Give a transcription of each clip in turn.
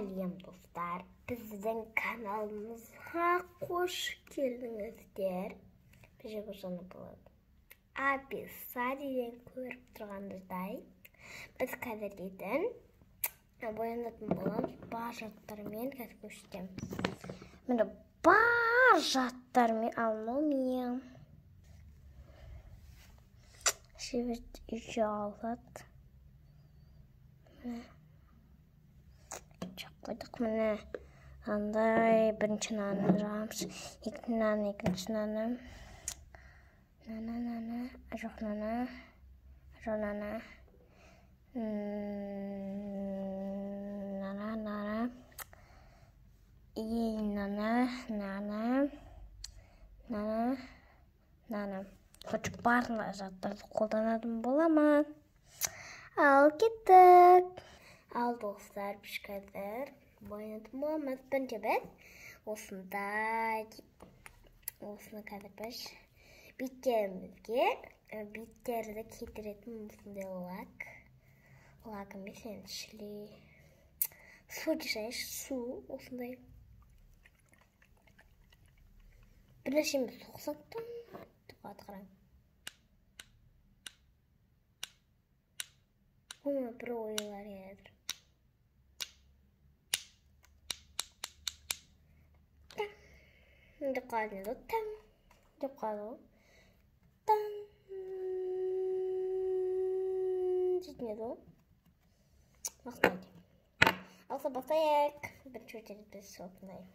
Сәлем достар, біздің каналымызға қош келдіңіздер. Біз жаңа болады. Описаниеден көріп тұрғаныңыздай, біз қазірден боянатын боламыз. Бар заттармен қазір көрсетеміз. Міне бар заттармен алмаумен. Шевет үйге алады. Қойдық міне андай бірінші наны жағамыз, екінші наны, жоқ наны, Хоча барлық заттарды қолданатын боламын. Ал кеттік. Ал достар, біз қазір боянатын боламыз. Бірінші біз осындай, осыны қазір біз беттерімізге беттерді кетіретін осындай лак емес, енді шілей су жасайыншы, су осындай бір нәрсеміз соқсақтан қараң. Оны бір ойлар еді. Деп қалдыңыз, там деп қалды. Там дейтін еді. Мақтайды. Алса бастайық. Бірінші өтеді біз осындай.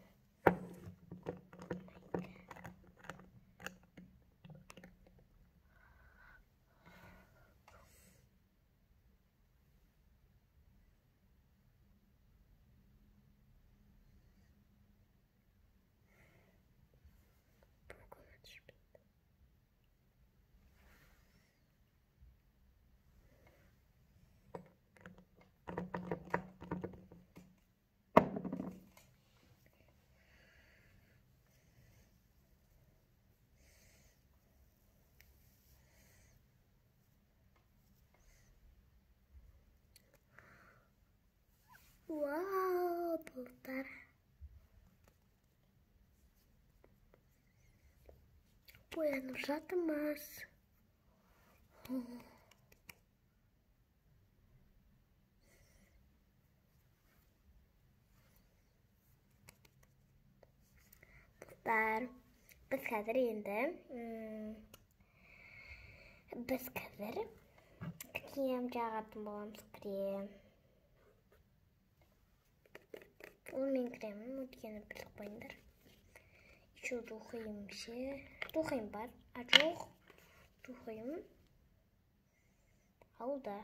Вау, достар. Боянып жатырмыз. Достар, біз қазір крем жағатын боламыз, крем. Ол мен кремім, өткені біліп қойыңдар. Еще духайым бар, а жоқ духайым алда.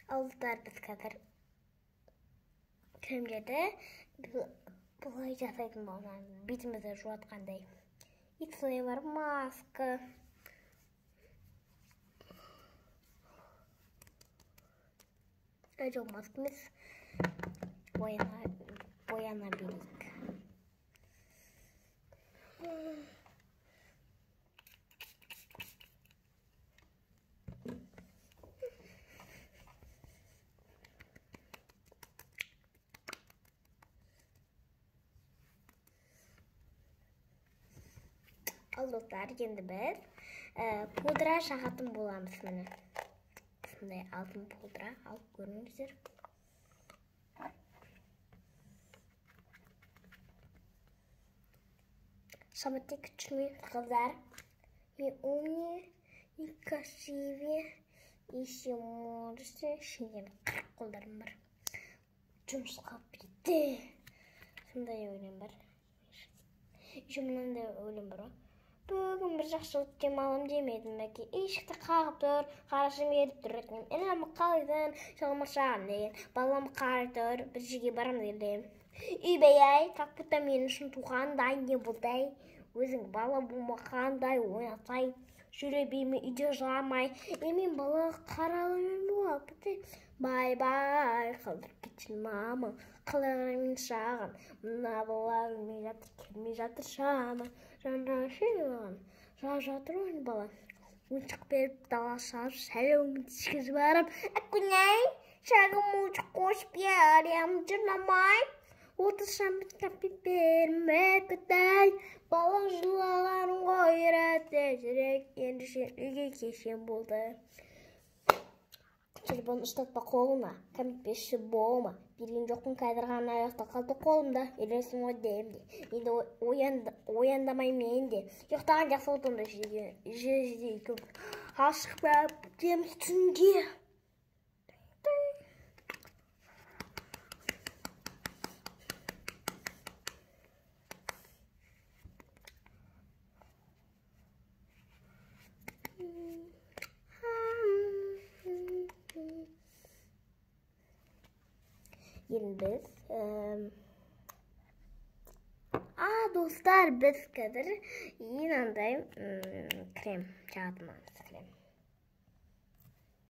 Алдар біз қазір кремдерді бұлай жасайтын болған, бетімізді жуатқандай. Итсой бар, маска. Жоқ, маска емес, бояна берейік. Ал достар, енді біз пудра жағатын боламыз міне. Осындай алтын пудра алып көріңіздер. самые красивые кыздар. И умные, и красивые. И еще можете шенген қолдарым бар. Жұмысқа бітті. Сондай өлең бар. Еще мынандай өлең бар. Бүгін бір жақсы өткен малым демедім мәке. Ешікті қағып тұр, қарашым еріп тұр екен. Інімі қалайдан шағымашаған деген. Балам қарай тұр, бір жерге барам деген. Үйбей-ай, как будто мен үшін туғандай не болдай. Өзің бала болмағандай ойнатпай, жүре берме үйде жыламай. Мен бала қаралымен болады. Бай-бай, қалдырып кетшін мама. Қалағымен шағын, мына бала өлмей жатыр, келмей жатыр шама. Жан-жан шыған, жатыр ойын бала. Ойыншық беріп дала шағып, сәлемін тішкіз барым. Әкүнәй, шағым ұлчық қош берем жырнамай. Отырсам біткап берме күтай. Балаң жылағанын қойырады, жүрек ендіше үйге кешен болды. Телефон ұстатпа қолына, кәмпеші болма. Берген жоқпын қайдырған аяқта қалды қолымда. Елесің ғой деймде. Енді ояндамай мен де. Жоқтаған жақсы отынды жүздей көп. Ашық бәп деміз түнде. Енді біз достар, біз қазір енандай крем жағатымыз.